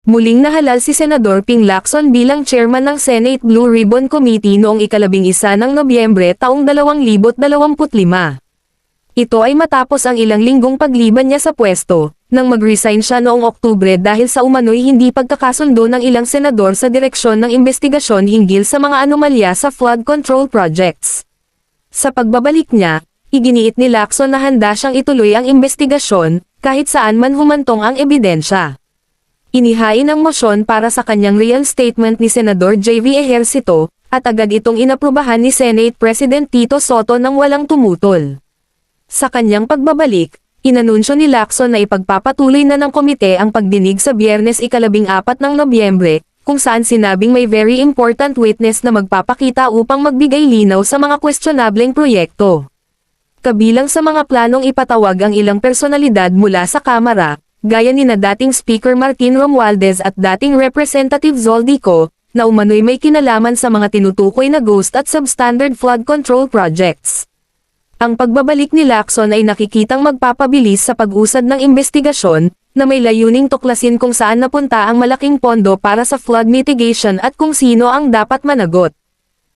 Muling nahalal si Senador Ping Lacson bilang chairman ng Senate Blue Ribbon Committee noong ika-11 ng Nobyembre taong 2025. Ito ay matapos ang ilang linggong pagliban niya sa pwesto, nang mag-resign siya noong Oktubre dahil sa umano'y hindi pagkakasundo ng ilang senador sa direksyon ng investigasyon hinggil sa mga anomalya sa flood control projects. Sa pagbabalik niya, iginiit ni Lacson na handa siyang ituloy ang investigasyon, kahit saan man humantong ang ebidensya. Inihain ang mosyon para sa kanyang real statement ni Senador J.V. Ejercito, at agad itong inaprubahan ni Senate President Tito Sotto nang walang tumutol. Sa kanyang pagbabalik, inanunsyo ni Lacson na ipagpapatuloy na ng komite ang pagdinig sa Biyernes ika-14 ng Nobyembre, kung saan sinabing may very important witness na magpapakita upang magbigay linaw sa mga questionableng proyekto. Kabilang sa mga planong ipatawag ang ilang personalidad mula sa Kamara, gaya ni na dating Speaker Martin Romualdez at dating Representative Zoldico, na umano'y may kinalaman sa mga tinutukoy na ghost at substandard flood control projects. Ang pagbabalik ni Lacson ay nakikitang magpapabilis sa pag-usad ng investigasyon, na may layuning tuklasin kung saan napunta ang malaking pondo para sa flood mitigation at kung sino ang dapat managot.